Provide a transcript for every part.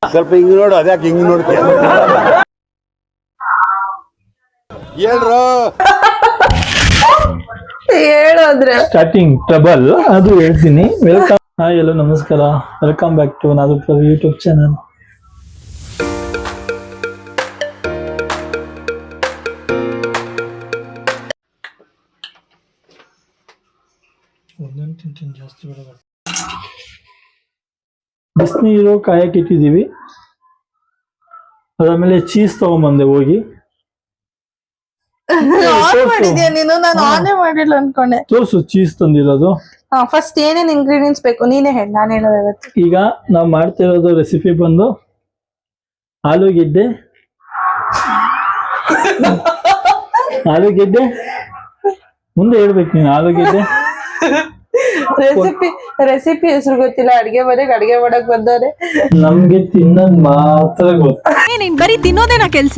ಸ್ವಲ್ಪ ಹಿಂಗ್ ನೋಡು, ಅದ್ಯಾಕೆ ಹಿಂಗ್ ನೋಡ್ತೀಯ? ಹೇಳ್ರು. ಹೇಳೋದ್ರೆ ಸ್ಟಾರ್ಟಿಂಗ್ ಟ್ರಬಲ್ ಅದು ಹೇಳ್ತೀನಿ. ವೆಲ್ಕಮ್. ಹಾಯ್, ಎಲ್ಲೋ ನಮಸ್ಕಾರ. Welcome back to Nadapura YouTube channel. ಜಾಸ್ತಿ ಬಿಸಿನೀರು ಕಾಯಕ್ಕೆ ಇಟ್ಟಿದೀವಿ. ಅದಾದ್ಮೇಲೆ ಚೀಸ್ ತಗೊಂಬಂದೆ ಹೋಗಿ. ಆನ್ ಮಾಡಿದ್ಯಾ ನೀನು? ನಾನು ಆನೇ ಮಾಡಿಲ್ಲ ಅನ್ಕೊಂಡೆ. ತೋರ್ಸು ಚೀಸ್ ತಂದಿರೋದು. ಫಸ್ಟ್ ಏನೇನ್ ಇಂಗ್ರೀಡಿಯೆಂಟ್ಸ್ ಬೇಕು ನೀನೇ ಹೇಳಿ, ನಾನು ಹೇಳೋದು ಇವತ್ತು. ಈಗ ನಾವು ಮಾಡ್ತಿರೋದು ರೆಸಿಪಿ ಬಂದು ಆಲೂಗೆಡ್ಡೆ ಮುಂದೆ ಹೇಳ್ಬೇಕು ನೀನು. ಆಲೂಗೆಡ್ಡೆ ರೆಸಿಪಿ ಹೆಸರು ಗೊತ್ತಿಲ್ಲ, ಅಡ್ಗೆ ಮಾಡಕ್ ಬಂದವ್ರೆ. ನಮ್ಗೆ ತಿನ್ನೋದ್ ಮಾತ್ರ ಗೊತ್ತು. ಬರೀ ತಿನ್ನೋದೇನಾ ಕೆಲ್ಸ?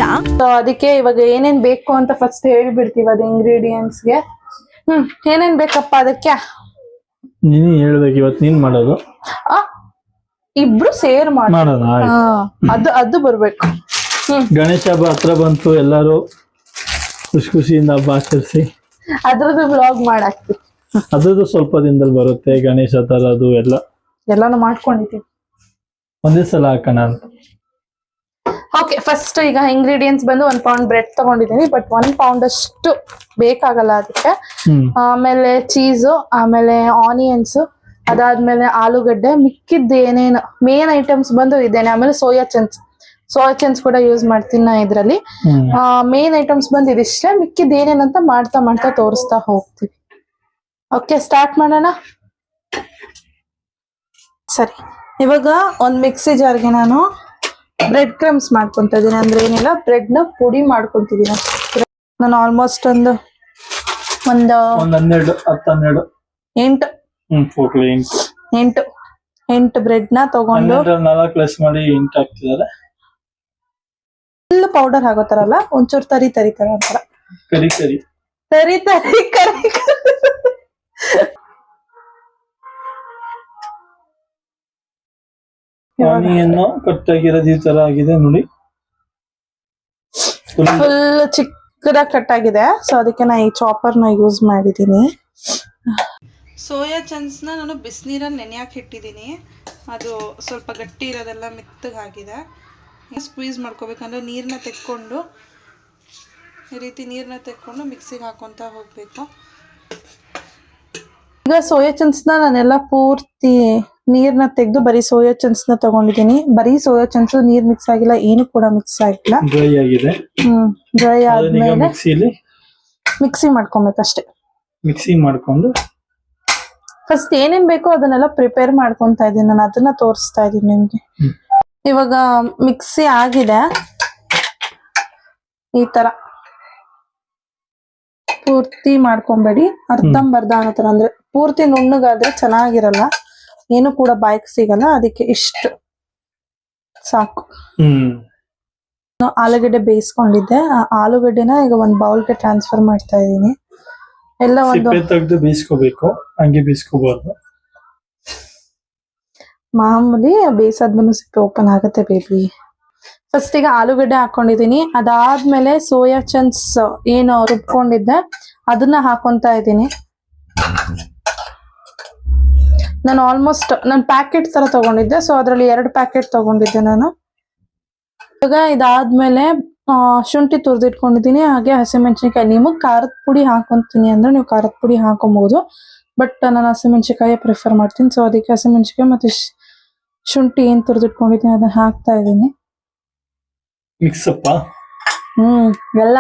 ಅದಕ್ಕೆ ಇವಾಗ ಏನೇನ್ ಬೇಕು ಅಂತ ಫಸ್ಟ್ ಹೇಳ್ಬಿಡ್ತೀವಿ. ಅದು ಇಂಗ್ರೀಡಿಯೆಂಟ್ಸ್ ಗೆ ಏನೇನ್ ಬೇಕಪ್ಪ ಅದಕ್ಕೆ ನೀನು ಹೇಳ್ಬೇಕು. ಇವತ್ತು ನೀನ್ ಮಾಡೋದು. ಇಬ್ರು ಸೇರ್ ಮಾಡೋಣ. ಅದು ಬರ್ಬೇಕು. ಗಣೇಶ ಹಬ್ಬ ಹತ್ರ ಬಂತು. ಎಲ್ಲಾರು ಖುಷಿಯಿಂದ ಹಬ್ಬ ಆಚರಿಸಿ ಅದ್ರದ್ದು ವ್ಲಾಗ್ ಮಾಡಾಕ್ತಿವಿ. ಅದ್ರದ್ದು ಸ್ವಲ್ಪ ದಿನದಲ್ಲಿ ಬರುತ್ತೆ. ಗಣೇಶ ತರದು ಎಲ್ಲಾನು ಮಾಡ್ಕೊಂಡಿದ್ದೀವಿ. ಒಂದೇ ಸಲ ಹಾಕೋಣ ಅಂತ. ಓಕೆ, ಫಸ್ಟ್ ಈಗ ಇಂಗ್ರೀಡಿಯೆಂಟ್ಸ್ ಬಂದು 1 ಪೌಂಡ್ ಬ್ರೆಡ್ ತಗೊಂಡಿದ್ದೀನಿ. ಬಟ್ 1 ಪೌಂಡ್ ಅಷ್ಟು ಬೇಕಾಗಲ್ಲ ಅದಕ್ಕೆ. ಆಮೇಲೆ ಚೀಸು, ಆಮೇಲೆ ಆನಿಯನ್ಸ್, ಅದಾದ್ಮೇಲೆ ಆಲೂಗಡ್ಡೆ, ಮಿಕ್ಕಿದ್ದು ಏನೇನು ಮೇನ್ ಐಟಮ್ಸ್ ಬಂದು ಇದೇನೆ. ಆಮೇಲೆ ಸೋಯಾ ಚಂಕ್ಸ್ ಕೂಡ ಯೂಸ್ ಮಾಡ್ತೀನಿ ನಾ ಇದ್ರಲ್ಲಿ. ಮೇನ್ ಐಟಮ್ಸ್ ಬಂದು ಇದಿಷ್ಟೇ. ಮಿಕ್ಕಿದ್ದು ಏನೇನಂತ ಮಾಡ್ತಾ ತೋರಿಸ್ತಾ ಹೋಗ್ತೀವಿ. ಓಕೆ, ಸ್ಟಾರ್ಟ್ ಮಾಡೋಣ. ಸರಿ, ಇವಾಗ ಒಂದು ಮಿಕ್ಸಿ ಜಾರ್ಗೆ ನಾನು ಬ್ರೆಡ್ ಕ್ರಮ್ಸ್ ಮಾಡ್ಕೊಂತ ಇದೀನಿ. ಅಂದ್ರೆ ಏನಿಲ್ಲ, ಬ್ರೆಡ್ ನ ಪುಡಿ ಮಾಡ್ಕೊಂತಿದೀನಿ. ನಾನು ಆಲ್ಮೋಸ್ಟ್ ಒಂದು 8 ಬ್ರೆಡ್ ನ ತಗೊಂಡು 4 ಮಾಡಿ 8 ಹಾಕ್ತಿದ್ದಾರೆ. ಫುಲ್ ಪೌಡರ್ ಆಗೋತಾರಲ್ಲ, ಒಂಚೂರು ತರಿ ತರ ಒಂಥರ ತರಿ ಆನಿಯನ್ ಕಟ್ ಆಗಿರೋದು ಈ ತರ ಆಗಿದೆ ನೋಡಿ. ಫುಲ್ ಚಿಕ್ಕದಾಗಿ ಕಟ್ ಆಗಿದೆ. ಸೊ ಅದಕ್ಕೆ ನಾ ಈ ಚಾಪರ್ ನ ಯೂಸ್ ಮಾಡಿದೀನಿ. ಸೋಯಾ ಚಂಕ್ಸ್ ನಾನು ಬಿಸಿನೀರಲ್ಲಿ ನೆನೆಯಕ್ಕೆ ಇಟ್ಟಿದ್ದೀನಿ. ಅದು ಸ್ವಲ್ಪ ಗಟ್ಟಿ ಇರೋದೆಲ್ಲ ಮೆತ್ತಗಾಗಿದೆ. ಸ್ಕ್ವೀಸ್ ಮಾಡ್ಕೋಬೇಕಂದ್ರೆ ನೀರನ್ನ ತೆಕ್ಕೊಂಡು ಈ ರೀತಿ ಮಿಕ್ಸಿಗೆ ಹಾಕೊಂತ ಹೋಗ್ಬೇಕು. ಈಗ ಸೋಯಾ ಚಂಕ್ಸ್ನ ನಾನೆಲ್ಲ ಪೂರ್ತಿ ನೀರ್ನ ತೆಗೆದು ಬರೀ ಸೋಯಾ ಚಂಕ್ಸ್ ನ ತಗೊಂಡಿದ್ದೀನಿ. ಬರೀ ಸೋಯಾ ಚಂಕ್ಸ್, ನೀರ್ ಮಿಕ್ಸ್ ಆಗಿಲ್ಲ, ಏನು ಕೂಡ ಮಿಕ್ಸ್ ಆಗಿಲ್ಲ. ಡ್ರೈ ಆಗಿದೆ. ಡ್ರೈ ಆದ್ಮೇಲೆ ಮಿಕ್ಸಿ ಮಾಡ್ಕೊಬೇಕಷ್ಟೇ. ಮಿಕ್ಸಿ ಮಾಡ್ಕೊಂಡು ಫಸ್ಟ್ ಏನೇನ್ ಬೇಕೋ ಅದನ್ನೆಲ್ಲ ಪ್ರಿಪೇರ್ ಮಾಡ್ಕೊಂತ ಇದ್ದೀನಿ. ನಾನು ಅದನ್ನ ತೋರಿಸ್ತಾ ಇದ್ದೀನಿ ನಿಮ್ಗೆ. ಇವಾಗ ಮಿಕ್ಸಿ ಆಗಿದೆ. ಈ ತರ ಪೂರ್ತಿ ಮಾಡ್ಕೊಂಬೇಡಿ, ಅರ್ಧಂಬರ್ಧ ಅನ್ನೋ ತರ. ಅಂದ್ರೆ ಪೂರ್ತಿ ನುಣ್ಣಗಾದ್ರೆ ಚೆನ್ನಾಗಿರಲ್ಲ, ಏನು ಕೂಡ ಬಾಯ್ಕ್ ಸಿಗಲ್ಲ. ಅದಕ್ಕೆ ಇಷ್ಟು ಸಾಕು. ಆಲೂಗಡ್ಡೆ ಬೇಯಿಸ್ಕೊಂಡಿದ್ದೆ. ಆ ಆಲೂಗಡ್ಡೆನ ಈಗ ಒಂದು ಬೌಲ್ಗೆ ಟ್ರಾನ್ಸ್ಫರ್ ಮಾಡ್ತಾ ಇದ್ದೀನಿ. ಎಲ್ಲ ಒಂದು ತೆಗೆದು ಬೇಯಿಸ್ಕೋಬೇಕು, ಹಂಗೆ ಬೇಯಿಸ್ಕೋಬಾರ್ದು. ಮಾಮೂಲಿ ಬೇಯಿಸಾದ್ಮೇಲೆ ಸಿಪ್ಪೆ ಓಪನ್ ಆಗುತ್ತೆ ಬೇಬಿ. ಫಸ್ಟ್ ಈಗ ಆಲೂಗಡ್ಡೆ ಹಾಕೊಂಡಿದೀನಿ. ಅದಾದ್ಮೇಲೆ ಸೋಯಾ ಚಂಕ್ಸ್ ಏನು ರುಬ್ಕೊಂಡಿದ್ದೆ ಅದನ್ನ ಹಾಕೊಂತ ಇದ್ದೀನಿ. ನಾನು ಆಲ್ಮೋಸ್ಟ್ ಪ್ಯಾಕೆಟ್ ತರ ತಗೊಂಡಿದ್ದೆ. ಸೊ ಅದ್ರಲ್ಲಿ 2 ಪ್ಯಾಕೆಟ್ ತಗೊಂಡಿದ್ದೆ ನಾನು. ಇವಾಗ ಇದಾದ್ಮೇಲೆ ಶುಂಠಿ ತುರಿದಿಟ್ಕೊಂಡಿದ್ದೀನಿ. ಹಾಗೆ ಹಸಿಮೆಣಸಿನಕಾಯಿ. ನಿಮಗ್ ಖಾರದ ಪುಡಿ ಹಾಕೊಂತೀನಿ ಅಂದ್ರೆ ನೀವು ಖಾರದ ಪುಡಿ ಹಾಕೊಬಹುದು. ಬಟ್ ನಾನು ಹಸಿಮೆಣಸಿನಕಾಯಿ ಪ್ರಿಫರ್ ಮಾಡ್ತೀನಿ. ಸೊ ಅದಕ್ಕೆ ಹಸಿಮೆಣಸಿನಕಾಯಿ ಮತ್ತೆ ಶುಂಠಿ ಏನ್ ತುರಿದಿಟ್ಕೊಂಡಿದ್ದೀನಿ ಅದನ್ನ ಹಾಕ್ತಾ ಇದ್ದೀನಿ. ಮಿಕ್ಸಪ್ ಎಲ್ಲ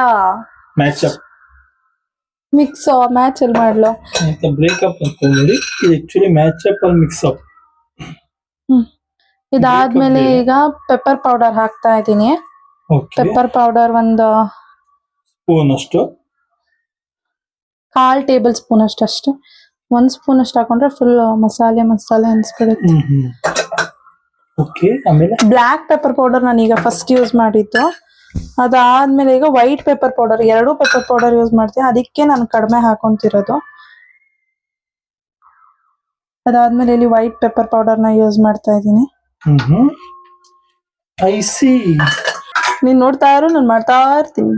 ಮಿಕ್ಸ್ ಮ್ಯಾಚ್ ಅಲ್ಲಿ ಮಾಡ್ಲೋ ಬ್ರೇಕಪ್ ಅನ್ಕೊಂಡಿ. ಆಕ್ಚುಲಿ ಮ್ಯಾಚ್ ಅಪ್ ಅಲ್ಲಿ ಮಿಕ್ಸಪ್. ಇದಾದ್ಮೇಲೆ ಈಗ ಪೆಪ್ಪರ್ ಪೌಡರ್ ಹಾಕ್ತಾ ಇದ್ದೀನಿ. ಪೆಪ್ಪರ್ ಪೌಡರ್ ಒಂದು ಸ್ಪೂನ್ ಅಷ್ಟು, 1/2 ಟೇಬಲ್ ಸ್ಪೂನ್ ಅಷ್ಟೇ. 1 ಸ್ಪೂನ್ ಅಷ್ಟು ಹಾಕೊಂಡ್ರೆ ಫುಲ್ ಮಸಾಲೆ ಅನ್ಸ್ಬಿಡುತ್ತೆ. ಬ್ಲಾಕ್ ಪೆಪ್ಪರ್ ಪೌಡರ್ ನಾನು ಈಗ ಫಸ್ಟ್ ಯೂಸ್ ಮಾಡಿದ್ದು. ಅದಾದ್ಮೇಲೆ ಈಗ white pepper powder, 2 pepper powder use ಮಾಡ್ತೀನಿ. ಅದಕ್ಕೆ ನಾನು ಕಡಿಮೆ ಹಾಕೊಂತಿರೋದು. ಅದಾದ್ಮೇಲೆ ಇಲ್ಲಿ ವೈಟ್ ಪೆಪ್ಪರ್ ಪೌಡರ್ ನ ಯೂಸ್ ಮಾಡ್ತಾ ಇದ್ದೀನಿ. I C. ನೀನ್ ನೋಡ್ತಾ ಇರು, ನಾನು ಮಾಡ್ತಾ ಇರ್ತೀನಿ.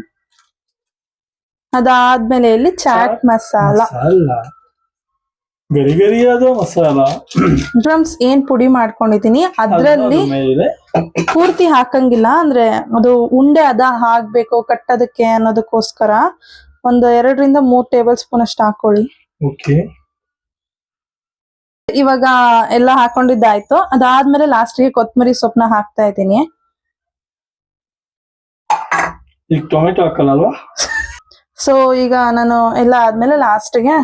ಅದಾದ್ಮೇಲೆ ಇಲ್ಲಿ ಚಾಟ್ ಮಸಾಲ, ಗರಿ ಗರಿಯಾದ ಮಸಾಲ, ಡ್ರಮ್ಸ್ ಏನ್ ಪುಡಿ ಮಾಡ್ಕೊಂಡಿದೀನಿ ಅದ್ರಲ್ಲಿ ಮೇಲೆ ಪೂರ್ತಿ ಹಾಕಂಗಿಲ್ಲ, ಅಂದ್ರೆ ಅದು ಉಂಡೆ ಹಾಕ್ಬೇಕು ಕಟ್ಟೋದಕ್ಕೆ ಅನ್ನೋದಕ್ಕೋಸ್ಕರ ಒಂದು 2-3 ಟೇಬಲ್ ಸ್ಪೂನ್ ಅಷ್ಟು ಹಾಕೊಳ್ಳಿ. ಓಕೆ. ಇವಾಗ ಎಲ್ಲ ಹಾಕೊಂಡಿದ್ದಾಯ್ತು. ಅದಾದ್ಮೇಲೆ ಲಾಸ್ಟ್ಗೆ ಕೊತ್ತಂಬರಿ ಸೊಪ್ಪನ್ನ ಹಾಕ್ತಾ ಇದ್ದೀನಿ. ಈಗ ಟೊಮೆಟೊ ಹಾಕಲ್ಲ? ಸೊ ಈಗ ನಾನು ಎಲ್ಲ ಆದ್ಮೇಲೆ ಲಾಸ್ಟ್ಗೆ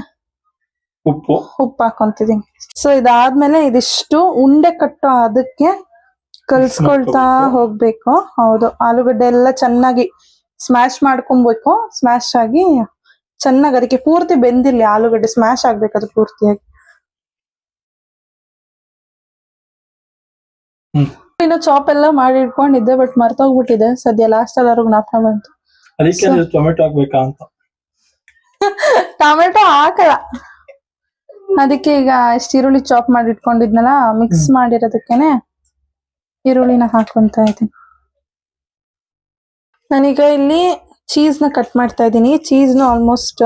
ಉಪ್ಪು ಹಾಕೊಂತಿದೀನಿ. ಸೊ ಇದಾದ್ಮೇಲೆ ಇದಿಷ್ಟು ಉಂಡೆ ಕಟ್ಟೋ ಅದಕ್ಕೆ ಕಲ್ಸ್ಕೊಳ್ತಾ ಹೋಗ್ಬೇಕು. ಹೌದು, ಆಲೂಗಡ್ಡೆ ಎಲ್ಲ ಚೆನ್ನಾಗಿ ಸ್ಮ್ಯಾಶ್ ಮಾಡ್ಕೊಬೇಕು. ಸ್ಮ್ಯಾಶ್ ಆಗಿ ಚೆನ್ನಾಗಿ ಅದಕ್ಕೆ ಪೂರ್ತಿ ಬೆಂದಿರ್ಲಿ, ಆಲೂಗಡ್ಡೆ ಸ್ಮ್ಯಾಶ್ ಆಗ್ಬೇಕು ಅದು ಪೂರ್ತಿಯಾಗಿ. ಇನ್ನು ಚಾಪ್ ಎಲ್ಲ ಮಾಡಿ ಇಟ್ಕೊಂಡಿದ್ದೆ, ಬಟ್ ಮರ್ತೋಗ್ಬಿಟ್ಟಿದೆ. ಸದ್ಯ ಲಾಸ್ಟ್ ಎಲ್ಲರಿಗೂ ಜ್ಞಾಪಕ ಬಂತು. ಅದಕ್ಕೆ ಟೊಮೆಟೊ ಹಾಕ್ಬೇಕಾ ಅಂತ. ಟೊಮೆಟೊ ಹಾಕಲ್ಲ, ಅದಕ್ಕೆ ಈಗ ಇಷ್ಟು ಈರುಳ್ಳಿ ಚಾಪ್ ಮಾಡಿ ಇಟ್ಕೊಂಡಿದ್ನಲ್ಲ, ಮಿಕ್ಸ್ ಮಾಡಿರೋದಕ್ಕೇನೆ ಈರುಳ್ಳಿನ ಹಾಕೊಂತ ಇದ್ದೀನಿ. ನಾನೀಗ ಇಲ್ಲಿ ಚೀಸ್ನ ಕಟ್ ಮಾಡ್ತಾ ಇದ್ದೀನಿ. ಚೀಸ್ನ ಆಲ್ಮೋಸ್ಟ್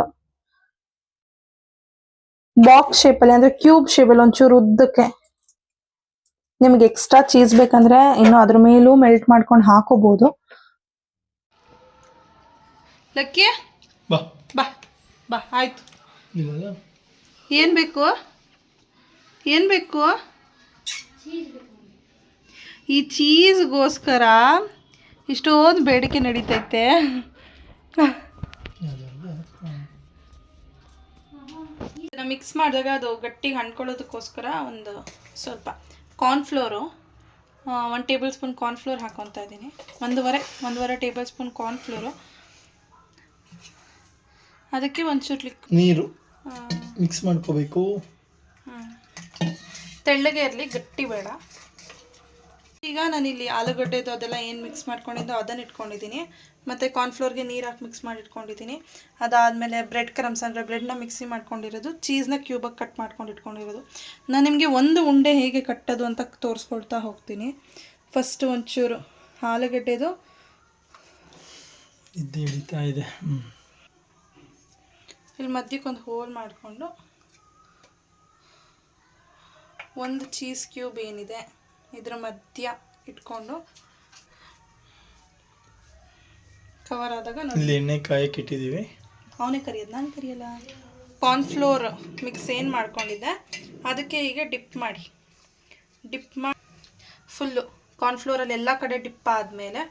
ಬಾಕ್ಸ್ ಶೇಪಲ್ಲಿ, ಅಂದ್ರೆ ಕ್ಯೂಬ್ ಶೇಪಲ್ಲಿ ಒಂಚೂರು ಉದ್ದಕ್ಕೆ. ನಿಮ್ಗೆ ಎಕ್ಸ್ಟ್ರಾ ಚೀಸ್ ಬೇಕಂದ್ರೆ ಇನ್ನು ಅದ್ರ ಮೇಲೂ ಮೆಲ್ಟ್ ಮಾಡ್ಕೊಂಡು ಹಾಕೋಬಹುದು. ಲಕ್ಕಿ ಬಾ ಬಾ ಬಾ, ಆಯ್ತು. ಇಲ್ಲ ಏನ್ ಬೇಕು? ಏನ್ ಬೇಕು? ಈ ಚೀಸ್ಗೋಸ್ಕರ ಇಷ್ಟೊಂದು ಬೇಡಿಕೆ ನಡೀತೈತೆ. ಮಿಕ್ಸ್ ಮಾಡಿದಾಗ ಅದು ಗಟ್ಟಿಗೆ ಅಂಟ್ಕೊಳ್ಳೋದಕ್ಕೋಸ್ಕರ ಒಂದು ಸ್ವಲ್ಪ ಕಾರ್ನ್ಫ್ಲೋರು, 1 ಟೇಬಲ್ ಸ್ಪೂನ್ ಕಾರ್ನ್ಫ್ಲೋರ್ ಹಾಕೊತಾ ಇದ್ದೀನಿ. ಒಂದೂವರೆ ಟೇಬಲ್ ಸ್ಪೂನ್ ಕಾರ್ನ್ಫ್ಲೋರು. ಅದಕ್ಕೆ ಒಂಚೂರು ನೀರು ಮಿಕ್ಸ್ ಮಾಡ್ಕೋಬೇಕು. ತೆಳ್ಳಗೆ ಇರಲಿ, ಗಟ್ಟಿ ಬೇಡ. ಈಗ ನಾನಿಲ್ಲಿ ಆಲೂಗಡ್ಡೆದು ಅದೆಲ್ಲ ಏನು ಮಿಕ್ಸ್ ಮಾಡ್ಕೊಂಡಿದ್ದೋ ಅದನ್ನು ಇಟ್ಕೊಂಡಿದ್ದೀನಿ. ಮತ್ತು ಕಾರ್ನ್ಫ್ಲೋರ್ಗೆ ನೀರು ಹಾಕಿ ಮಿಕ್ಸ್ ಮಾಡಿ ಇಟ್ಕೊಂಡಿದ್ದೀನಿ. ಅದಾದಮೇಲೆ ಬ್ರೆಡ್ ಕ್ರಮ್ಸ್ ಅಂದರೆ ಬ್ರೆಡ್ನ ಮಿಕ್ಸಿ ಮಾಡ್ಕೊಂಡಿರೋದು, ಚೀಸ್ನ ಕ್ಯೂಬಾಗಿ ಕಟ್ ಮಾಡ್ಕೊಂಡು ಇಟ್ಕೊಂಡಿರೋದು. ನಾನು ನಿಮಗೆ ಒಂದು ಉಂಡೆ ಹೇಗೆ ಕಟ್ಟೋದು ಅಂತ ತೋರಿಸ್ಕೊಳ್ತಾ ಹೋಗ್ತೀನಿ. ಫಸ್ಟು ಒಂಚೂರು ಆಲೂಗಡ್ಡೆದು ಇದ್ದೇ ಹಿಡಿತಾ ಇದೆ. ಇಲ್ಲಿ ಮಧ್ಯಕ್ಕೊಂದು ಹೋಲ್ ಮಾಡಿಕೊಂಡು ಒಂದು ಚೀಸ್ ಕ್ಯೂಬ್ ಏನಿದೆ ಇದ್ರ ಮಧ್ಯ ಇಟ್ಕೊಂಡು ಕವರ್ ಆದಾಗ ಇಲ್ಲಿ ಎಣ್ಣೆ ಕಾಯಕ್ಕೆ ಇಟ್ಟಿದ್ದೀವಿ. ಅವನೇ ಕರಿಯೋದು, ನಾನು ಕರಿಯಲ್ಲ. ಕಾರ್ನ್ಫ್ಲೋರ್ ಮಿಕ್ಸ್ ಏನು ಮಾಡ್ಕೊಂಡಿದ್ದೆ ಅದಕ್ಕೆ ಈಗ ಡಿಪ್ ಮಾಡಿ ಫುಲ್ಲು ಕಾರ್ನ್ಫ್ಲೋರಲ್ಲಿ ಎಲ್ಲ ಕಡೆ ಡಿಪ್ ಆದಮೇಲೆ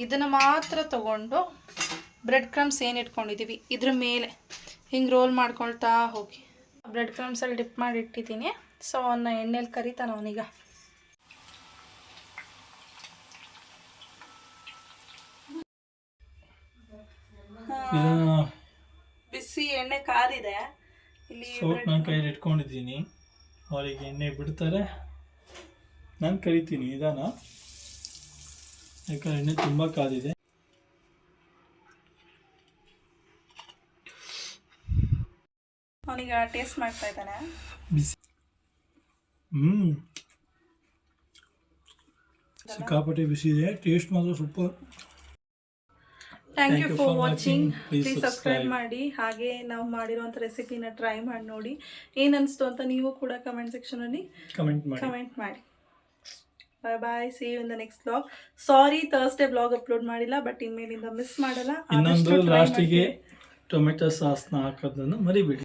ಇದನ್ನು ಮಾತ್ರ ತಗೊಂಡು ಬ್ರೆಡ್ ಕ್ರಮ್ಸ್ ಏನು ಇಟ್ಕೊಂಡಿದ್ದೀವಿ ಇದ್ರ ಮೇಲೆ ಹಿಂಗೆ ರೋಲ್ ಮಾಡ್ಕೊಳ್ತಾ ಹೋಗಿ. ಬ್ರೆಡ್ ಕ್ರಮ್ಸಲ್ಲಿ ಡಿಪ್ ಮಾಡಿ ಇಟ್ಟಿದ್ದೀನಿ. ಸೊ ಅವನ್ನ ಎಣ್ಣೆಲಿ ಕರಿತಾನೆ ಅವನೀಗ. ಬಿಸಿ ಎಣ್ಣೆ ಕಾದಿದೆ. ಇಲ್ಲಿ ಸೋಪ್ ನಾನು ಕೈಯಲ್ಲಿ ಇಟ್ಕೊಂಡಿದ್ದೀನಿ. ಅವರಿಗೆ ಎಣ್ಣೆ ಬಿಡ್ತಾರೆ, ನಾನು ಕರಿತೀನಿ ನಿಧಾನ, ಯಾಕಂದ್ರೆ ಎಣ್ಣೆ ತುಂಬ ಕಾದಿದೆ. ಅವನೀಗ ಟೇಸ್ಟ್ ಮಾಡ್ತಾ ಇದ್ದಾನೆ. ಬಿಸಿ ಸಿಕ್ಕಾಪಟ್ಟೆ ಬಿಸಿ ಇದೆ. ಟೇಸ್ಟ್ ಮಾತ್ರ super. Thank you for watching. Please subscribe ಮಾಡಿ. ಹಾಗೆ ನಾವು ಮಾಡಿರೋಂಥ ರೆಸಿಪಿನ ಟ್ರೈ ಮಾಡಿ ನೋಡಿ. ಏನು ಅನಿಸ್ತು ಅಂತ ನೀವು ಕೂಡ ಕಮೆಂಟ್ ಸೆಕ್ಷನಲ್ಲಿ ಕಮೆಂಟ್ ಮಾಡಿ. Bye bye. See you in the next vlog. Sorry Thursday vlog upload ಮಾಡಿಲ್ಲ, ಬಟ್ ಇನ್ಮೇಲಿಂದ ಮಿಸ್ ಮಾಡಲ್ಲ. ಇನ್ನೊಂದು ಲಾಸ್ಟಿಗೆ ಟೊಮೆಟೊ ಸಾಸ್ನ ಹಾಕೋದನ್ನು ಮರಿಬೇಡಿ.